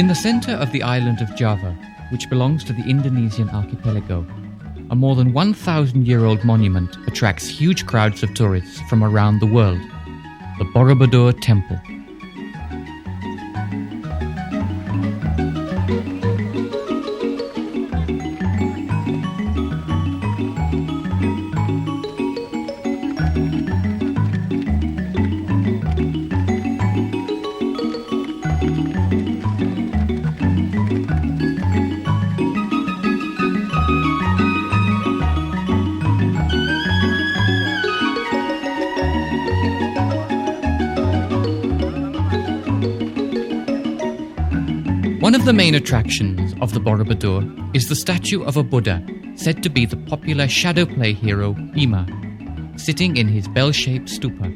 In the centre of the island of Java, which belongs to the Indonesian archipelago, a more than 1,000-year-old monument attracts huge crowds of tourists from around the world, the Borobudur Temple. One of the main attractions of the Borobudur is the statue of a Buddha, said to be the popular shadow play hero Bhima, sitting in his bell-shaped stupa.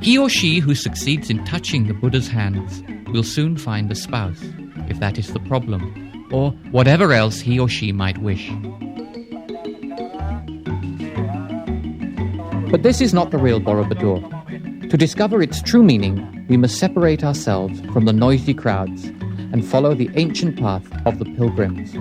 He or she who succeeds in touching the Buddha's hands will soon find a spouse, if that is the problem, or whatever else he or she might wish. But this is not the real Borobudur. To discover its true meaning, we must separate ourselves from the noisy crowds and follow the ancient path of the pilgrims.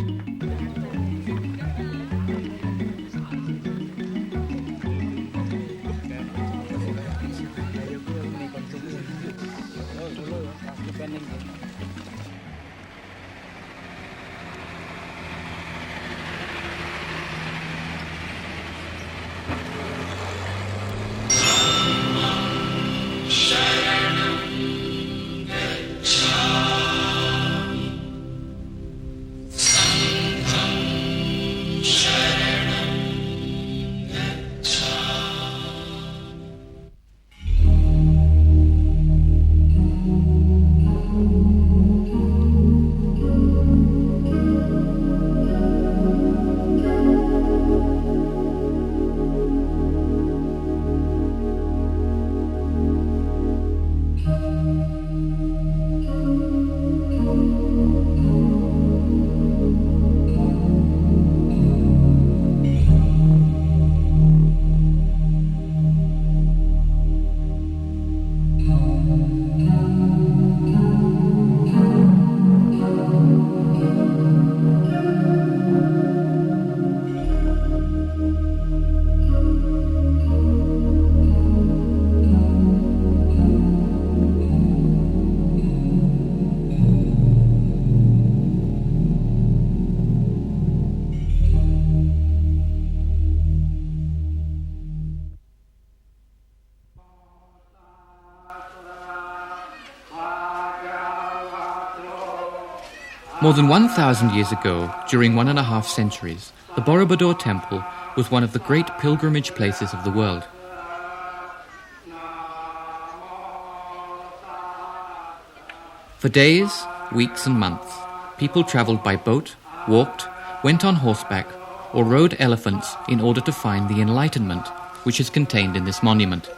More than 1,000 years ago, during 1.5 centuries, the Borobudur Temple was one of the great pilgrimage places of the world. For days, weeks and months, people travelled by boat, walked, went on horseback, or rode elephants in order to find the enlightenment which is contained in this monument.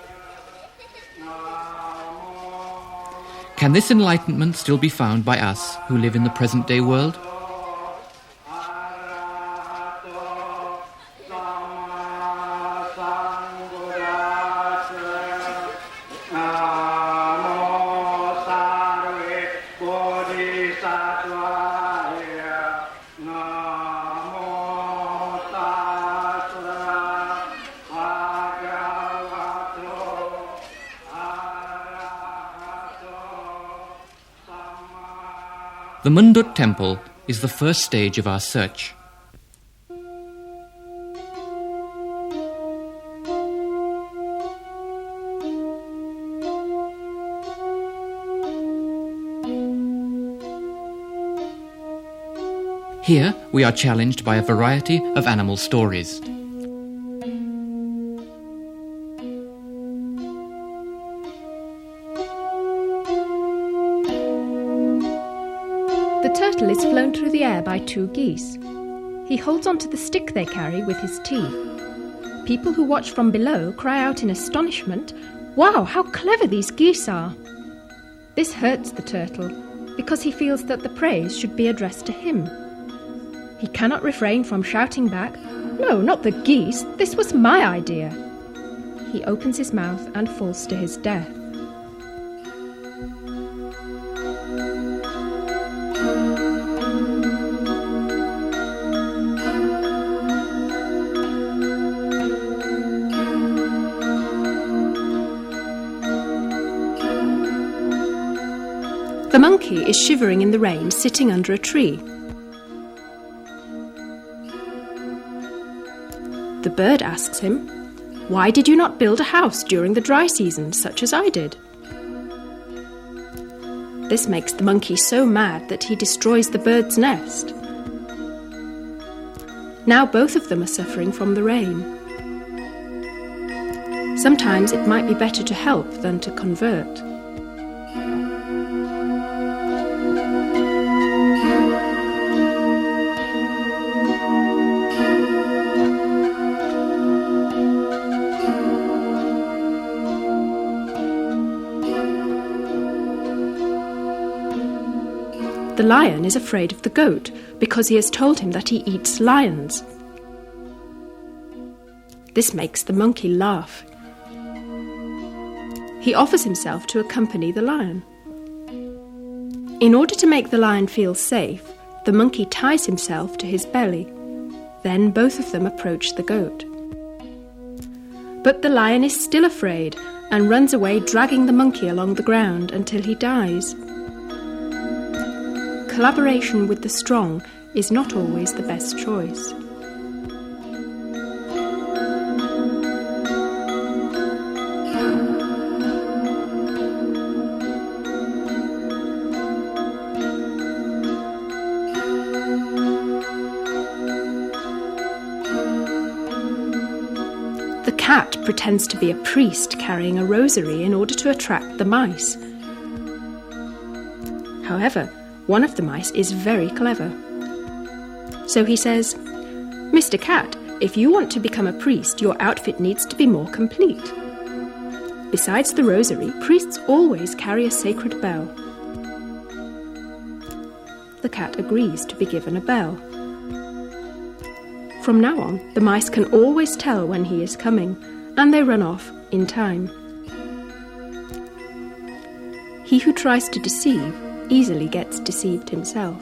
Can this enlightenment still be found by us who live in the present-day world? The Mundut Temple is the first stage of our search. Here we are challenged by a variety of animal stories. The turtle is flown through the air by 2 geese. He holds onto the stick they carry with his teeth. People who watch from below cry out in astonishment, "Wow, how clever these geese are!" This hurts the turtle because he feels that the praise should be addressed to him. He cannot refrain from shouting back, "No, not the geese, this was my idea." He opens his mouth and falls to his death. The monkey is shivering in the rain, sitting under a tree. The bird asks him, "Why did you not build a house during the dry season, such as I did?" This makes the monkey so mad that he destroys the bird's nest. Now both of them are suffering from the rain. Sometimes it might be better to help than to convert. The lion is afraid of the goat because he has told him that he eats lions. This makes the monkey laugh. He offers himself to accompany the lion. In order to make the lion feel safe, the monkey ties himself to his belly. Then both of them approach the goat. But the lion is still afraid and runs away, dragging the monkey along the ground until he dies. Collaboration with the strong is not always the best choice. The cat pretends to be a priest carrying a rosary in order to attract the mice. However, one of the mice is very clever. So he says, "Mr. Cat, if you want to become a priest, your outfit needs to be more complete. Besides the rosary, priests always carry a sacred bell." The cat agrees to be given a bell. From now on, the mice can always tell when he is coming, and they run off in time. He who tries to deceive easily gets deceived himself.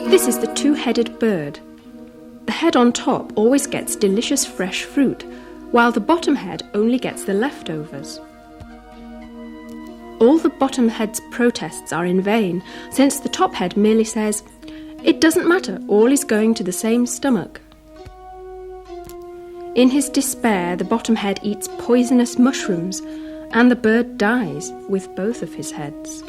This is the two-headed bird. The head on top always gets delicious fresh fruit, while the bottom head only gets the leftovers. All the bottom head's protests are in vain, since the top head merely says, "It doesn't matter, all is going to the same stomach." In his despair, the bottom head eats poisonous mushrooms, and the bird dies with both of his heads.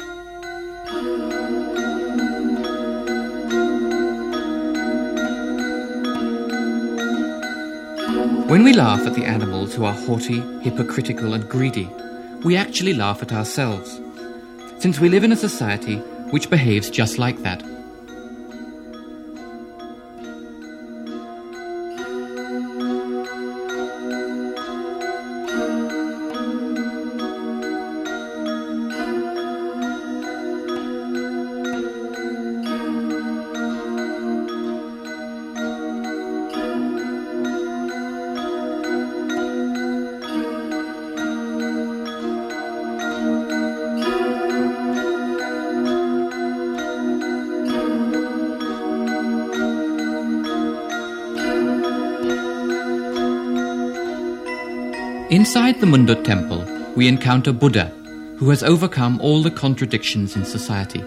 When we laugh at the animals who are haughty, hypocritical and greedy, we actually laugh at ourselves, since we live in a society which behaves just like that. Inside the Mundut temple, we encounter Buddha, who has overcome all the contradictions in society.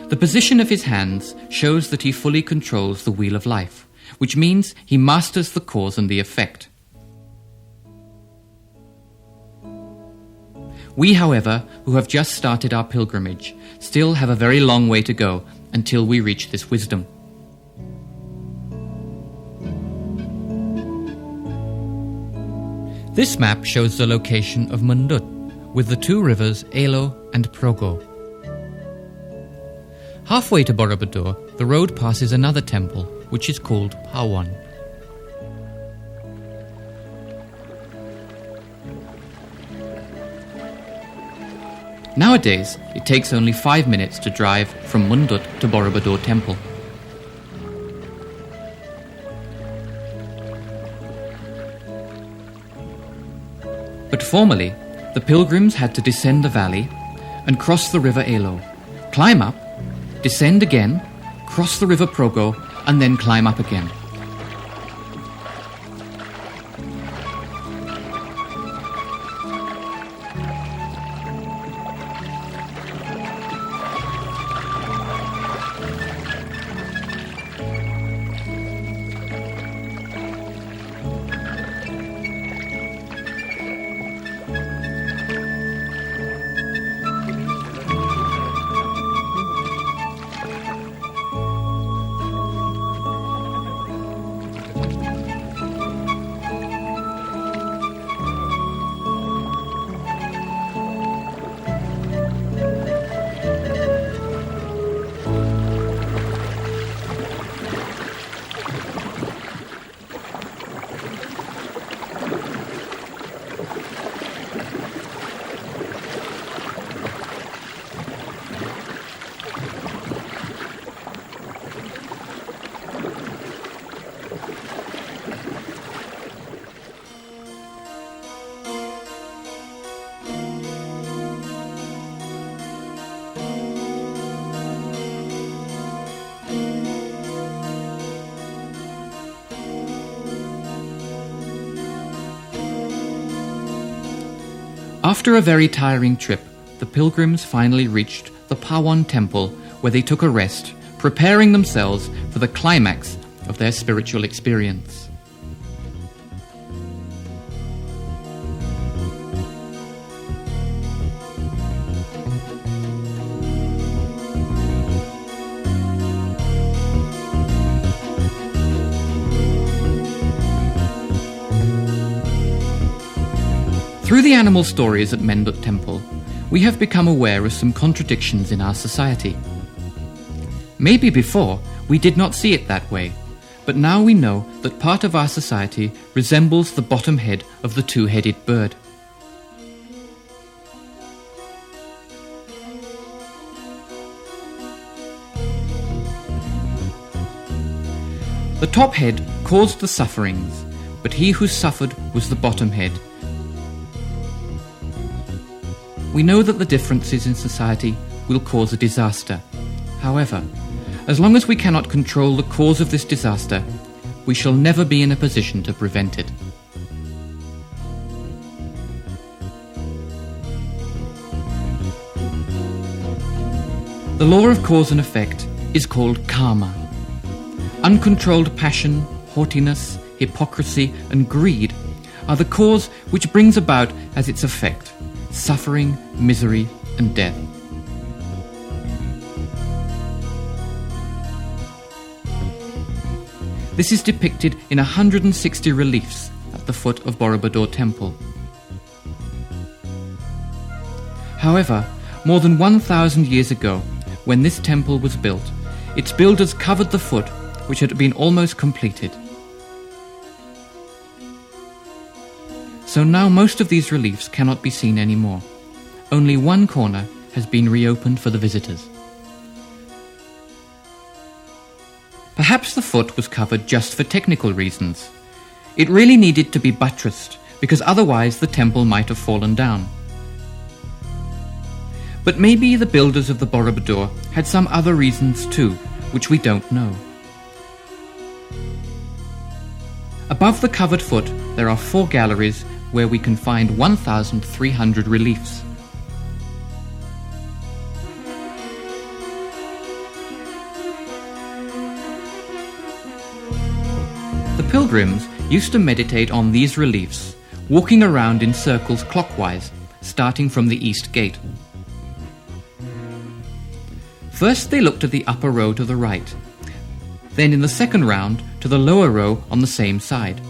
The position of his hands shows that he fully controls the wheel of life, which means he masters the cause and the effect. We, however, who have just started our pilgrimage, still have a very long way to go until we reach this wisdom. This map shows the location of Mundut, with the two rivers Elo and Progo. Halfway to Borobudur, the road passes another temple, which is called Pawan. Nowadays, it takes only 5 minutes to drive from Mundut to Borobudur temple. But formerly, the pilgrims had to descend the valley and cross the river Elo, climb up, descend again, cross the river Progo, and then climb up again. After a very tiring trip, the pilgrims finally reached the Pawan temple, where they took a rest, preparing themselves for the climax of their spiritual experience. Through the animal stories at Mendut Temple, we have become aware of some contradictions in our society. Maybe before we did not see it that way, but now we know that part of our society resembles the bottom head of the two-headed bird. The top head caused the sufferings, but he who suffered was the bottom head. We know that the differences in society will cause a disaster. However, as long as we cannot control the cause of this disaster, we shall never be in a position to prevent it. The law of cause and effect is called karma. Uncontrolled passion, haughtiness, hypocrisy, and greed are the cause which brings about as its effect suffering, misery, and death. This is depicted in 160 reliefs at the foot of Borobudur temple. However, more than 1,000 years ago, when this temple was built, its builders covered the foot, which had been almost completed. So now most of these reliefs cannot be seen anymore. Only one corner has been reopened for the visitors. Perhaps the foot was covered just for technical reasons. It really needed to be buttressed, because otherwise the temple might have fallen down. But maybe the builders of the Borobudur had some other reasons too, which we don't know. Above the covered foot, there are 4 galleries where we can find 1,300 reliefs. The pilgrims used to meditate on these reliefs, walking around in circles clockwise, starting from the east gate. First they looked at the upper row to the right, then in the second round to the lower row on the same side.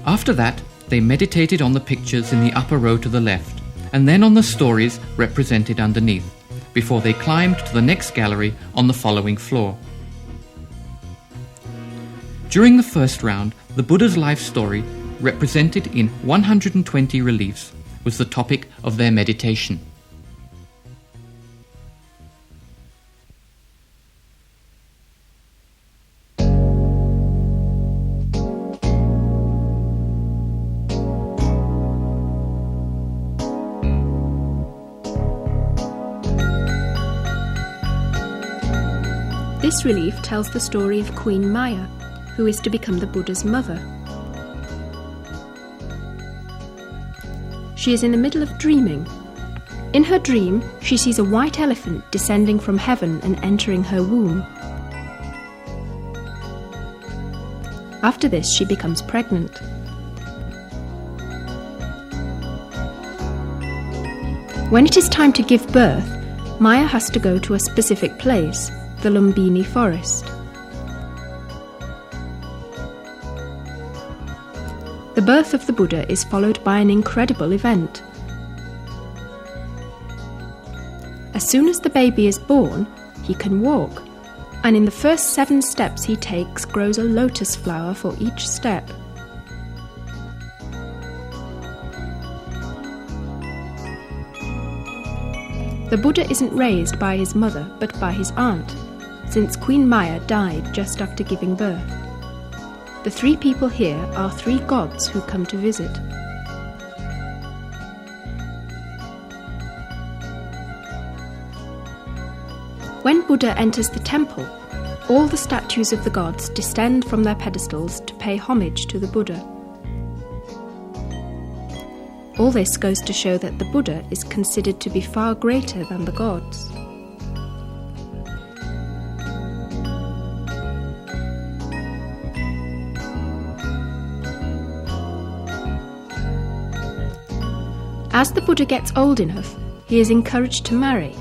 After that, they meditated on the pictures in the upper row to the left, and then on the stories represented underneath, before they climbed to the next gallery on the following floor. During the first round, the Buddha's life story, represented in 120 reliefs, was the topic of their meditation. This relief tells the story of Queen Maya, who is to become the Buddha's mother. She is in the middle of dreaming. In her dream, she sees a white elephant descending from heaven and entering her womb. After this, she becomes pregnant. When it is time to give birth, Maya has to go to a specific place, the Lumbini forest. The birth of the Buddha is followed by an incredible event. As soon as the baby is born, he can walk, and in the first 7 steps he takes grows a lotus flower for each step. The Buddha isn't raised by his mother, but by his aunt, since Queen Maya died just after giving birth. The 3 people here are 3 gods who come to visit. When Buddha enters the temple, all the statues of the gods descend from their pedestals to pay homage to the Buddha. All this goes to show that the Buddha is considered to be far greater than the gods. As the Buddha gets old enough, he is encouraged to marry.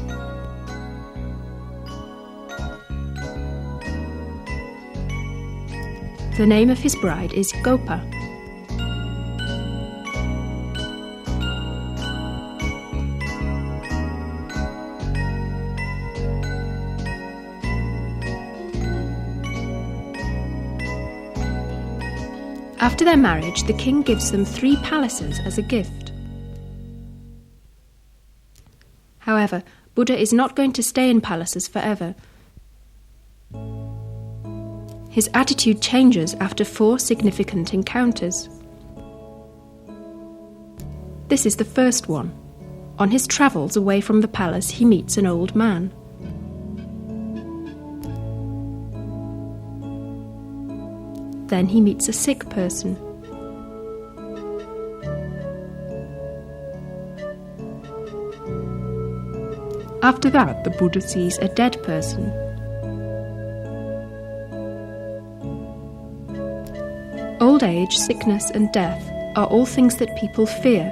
The name of his bride is Gopa. After their marriage, the king gives them 3 palaces as a gift. However, Buddha is not going to stay in palaces forever. His attitude changes after 4 significant encounters. This is the first one. On his travels away from the palace, he meets an old man. Then he meets a sick person. After that, the Buddha sees a dead person. Old age, sickness, and death are all things that people fear,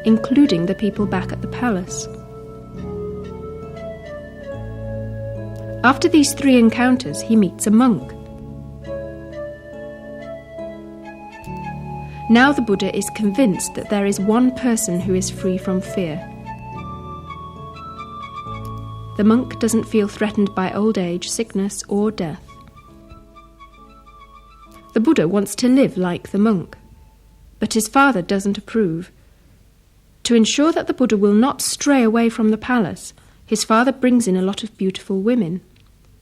including the people back at the palace. After these 3 encounters, he meets a monk. Now the Buddha is convinced that there is one person who is free from fear. The monk doesn't feel threatened by old age, sickness, or death. The Buddha wants to live like the monk, but his father doesn't approve. To ensure that the Buddha will not stray away from the palace, his father brings in a lot of beautiful women.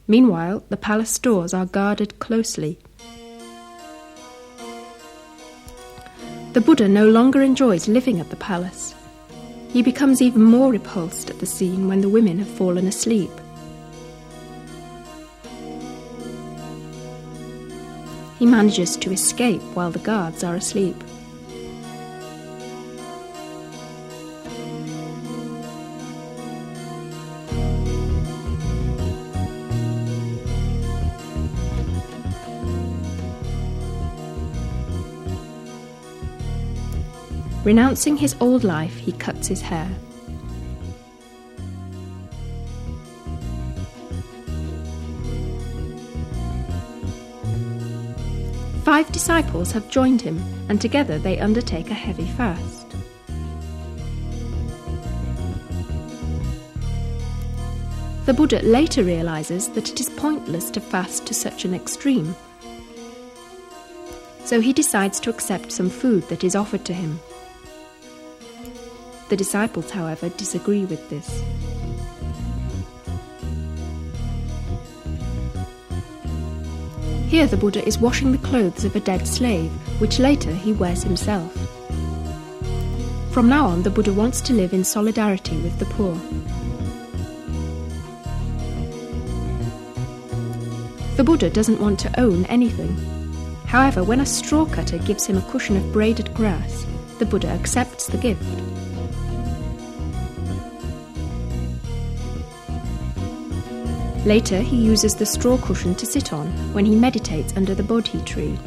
Meanwhile, the palace doors are guarded closely. The Buddha no longer enjoys living at the palace. He becomes even more repulsed at the scene when the women have fallen asleep. He manages to escape while the guards are asleep. Renouncing his old life, he cuts his hair. Five disciples have joined him, and together they undertake a heavy fast. The Buddha later realizes that it is pointless to fast to such an extreme. So he decides to accept some food that is offered to him. The disciples, however, disagree with this. Here the Buddha is washing the clothes of a dead slave, which later he wears himself. From now on, the Buddha wants to live in solidarity with the poor. The Buddha doesn't want to own anything. However, when a straw cutter gives him a cushion of braided grass, the Buddha accepts the gift. Later, he uses the straw cushion to sit on when he meditates under the Bodhi tree.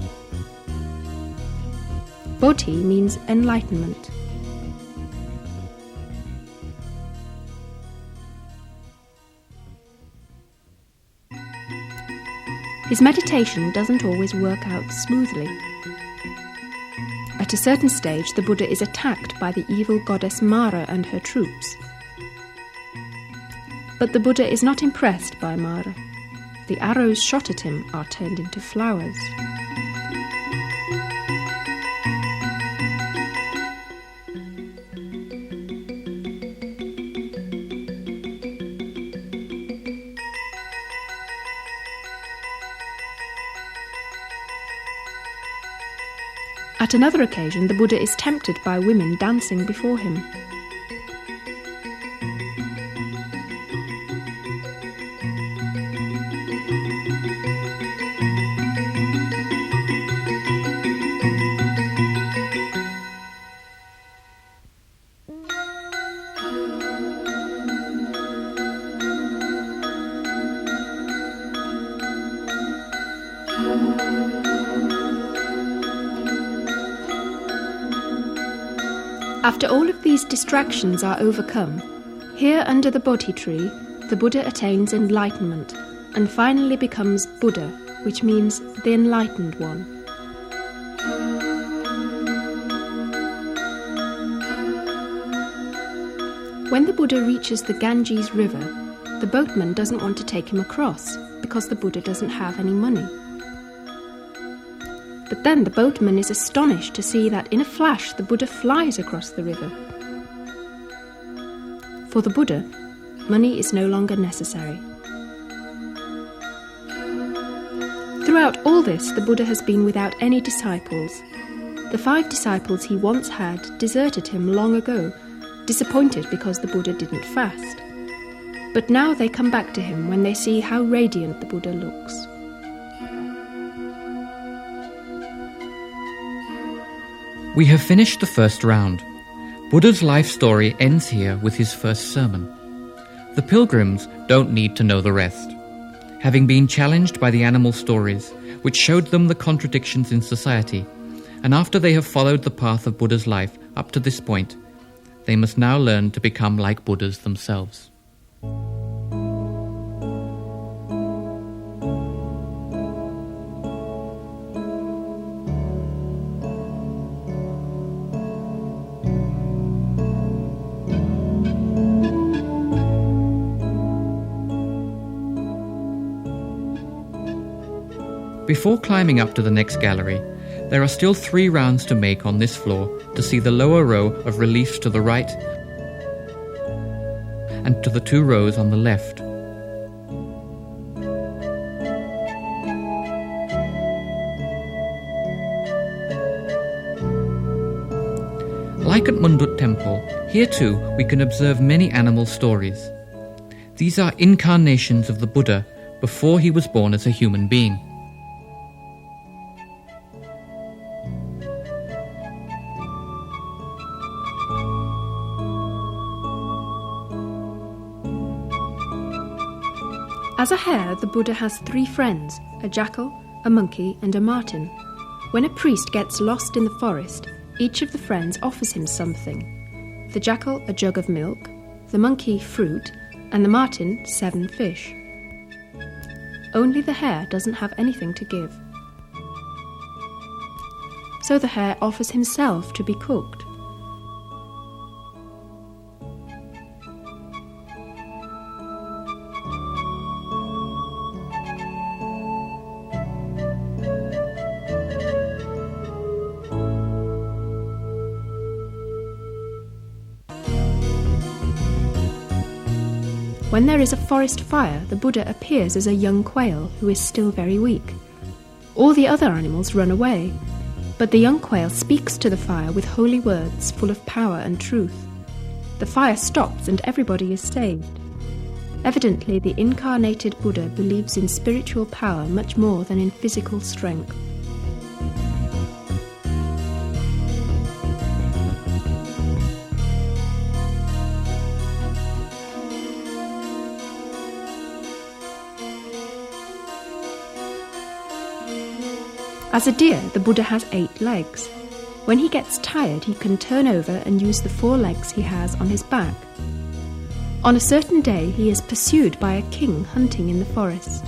Bodhi means enlightenment. His meditation doesn't always work out smoothly. At a certain stage, the Buddha is attacked by the evil goddess Mara and her troops. But the Buddha is not impressed by Mara. The arrows shot at him are turned into flowers. At another occasion, the Buddha is tempted by women dancing before him. After all of these distractions are overcome, here under the Bodhi tree, the Buddha attains enlightenment and finally becomes Buddha, which means the enlightened one. When the Buddha reaches the Ganges River, the boatman doesn't want to take him across because the Buddha doesn't have any money. But then the boatman is astonished to see that in a flash the Buddha flies across the river. For the Buddha, money is no longer necessary. Throughout all this, the Buddha has been without any disciples. The 5 disciples he once had deserted him long ago, disappointed because the Buddha didn't fast. But now they come back to him when they see how radiant the Buddha looks. We have finished the first round. Buddha's life story ends here with his first sermon. The pilgrims don't need to know the rest. Having been challenged by the animal stories, which showed them the contradictions in society, and after they have followed the path of Buddha's life up to this point, they must now learn to become like Buddhas themselves. Before climbing up to the next gallery, there are still 3 rounds to make on this floor to see the lower row of reliefs to the right and to the 2 rows on the left. Like at Mundut Temple, here too we can observe many animal stories. These are incarnations of the Buddha before he was born as a human being. As a hare, the Buddha has 3 friends, a jackal, a monkey and a marten. When a priest gets lost in the forest, each of the friends offers him something. The jackal a jug of milk, the monkey fruit, and the marten 7 fish. Only the hare doesn't have anything to give. So the hare offers himself to be cooked. When there is a forest fire, the Buddha appears as a young quail who is still very weak. All the other animals run away, but the young quail speaks to the fire with holy words full of power and truth. The fire stops and everybody is saved. Evidently, the incarnated Buddha believes in spiritual power much more than in physical strength. As a deer, the Buddha has 8 legs. When he gets tired, he can turn over and use the 4 legs he has on his back. On a certain day, he is pursued by a king hunting in the forest.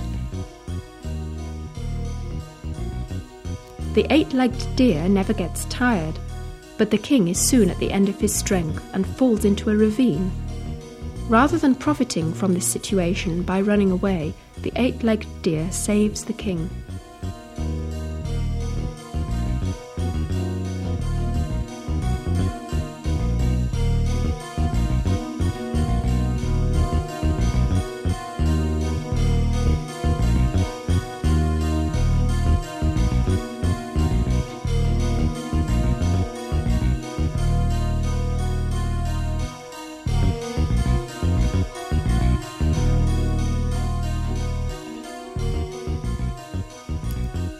The 8-legged deer never gets tired, but the king is soon at the end of his strength and falls into a ravine. Rather than profiting from this situation by running away, the 8-legged deer saves the king.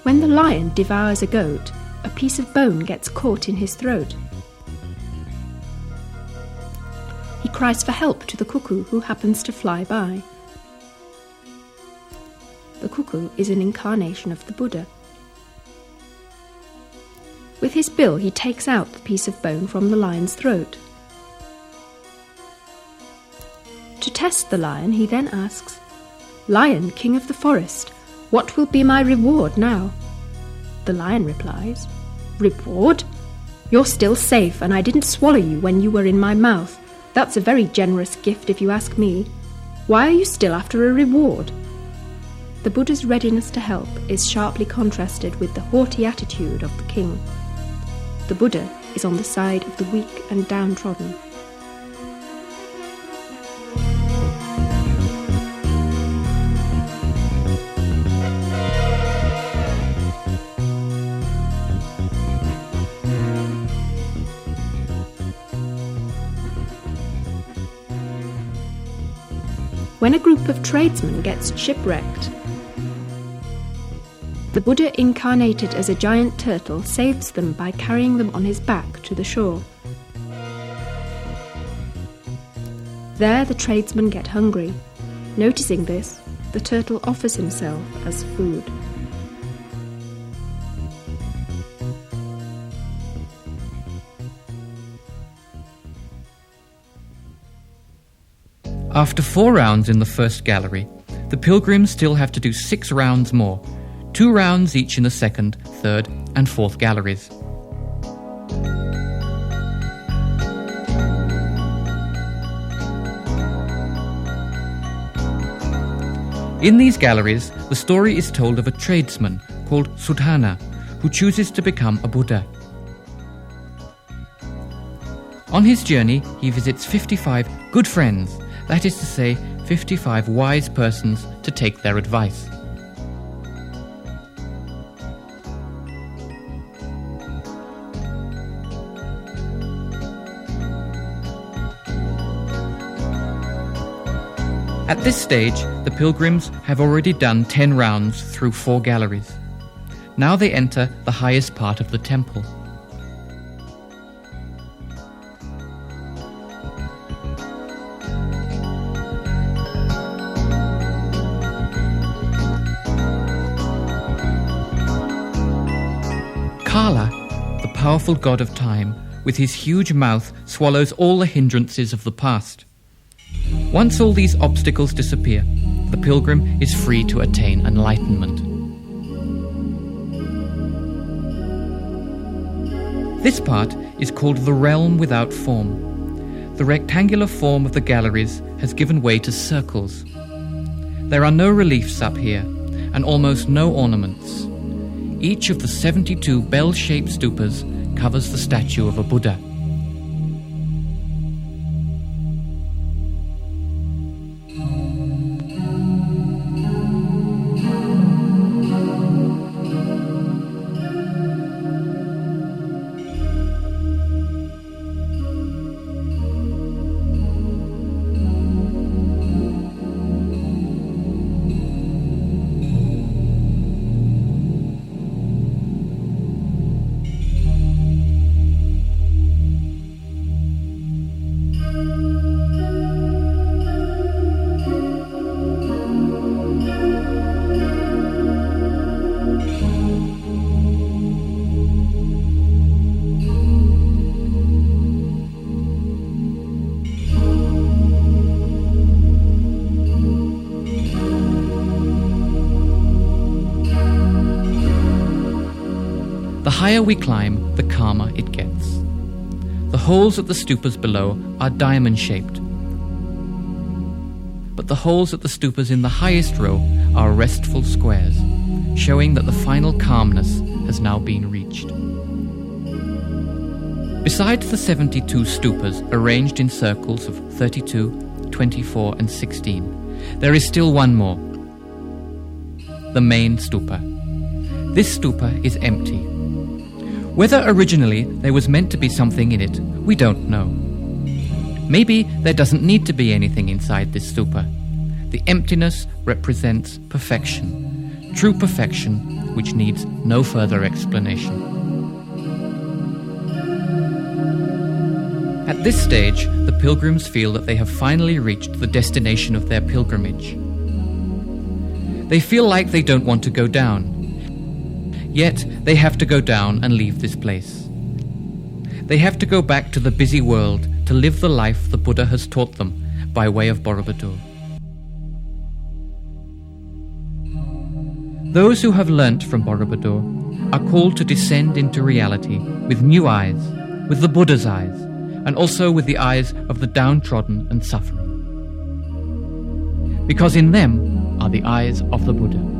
When the lion devours a goat, a piece of bone gets caught in his throat. He cries for help to the cuckoo who happens to fly by. The cuckoo is an incarnation of the Buddha. With his bill, he takes out the piece of bone from the lion's throat. To test the lion, he then asks, "Lion, king of the forest, what will be my reward now?" The lion replies, "Reward? You're still safe, and I didn't swallow you when you were in my mouth. That's a very generous gift if you ask me. Why are you still after a reward?" The Buddha's readiness to help is sharply contrasted with the haughty attitude of the king. The Buddha is on the side of the weak and downtrodden. When a group of tradesmen gets shipwrecked, the Buddha incarnated as a giant turtle saves them by carrying them on his back to the shore. There the tradesmen get hungry. Noticing this, the turtle offers himself as food. After 4 rounds in the first gallery, the pilgrims still have to do 6 rounds more, 2 rounds each in the second, third, and fourth galleries. In these galleries, the story is told of a tradesman called Sudhana, who chooses to become a Buddha. On his journey, he visits 55 good friends, that is to say, 55 wise persons to take their advice. At this stage, the pilgrims have already done 10 rounds through 4 galleries. Now they enter the highest part of the temple. Kala, the powerful god of time, with his huge mouth swallows all the hindrances of the past. Once all these obstacles disappear, the pilgrim is free to attain enlightenment. This part is called the realm without form. The rectangular form of the galleries has given way to circles. There are no reliefs up here, and almost no ornaments. Each of the 72 bell-shaped stupas covers the statue of a Buddha. higher we climb, the calmer it gets. The holes at the stupas below are diamond-shaped, but the holes at the stupas in the highest row are restful squares, showing that the final calmness has now been reached. Besides the 72 stupas arranged in circles of 32, 24 and 16, there is still one more, the main stupa. This stupa is empty. Whether originally there was meant to be something in it, we don't know. Maybe there doesn't need to be anything inside this stupa. The emptiness represents perfection, true perfection which needs no further explanation. At this stage, the pilgrims feel that they have finally reached the destination of their pilgrimage. They feel like they don't want to go down. Yet, they have to go down and leave this place. They have to go back to the busy world to live the life the Buddha has taught them by way of Borobudur. Those who have learnt from Borobudur are called to descend into reality with new eyes, with the Buddha's eyes, and also with the eyes of the downtrodden and suffering. Because in them are the eyes of the Buddha.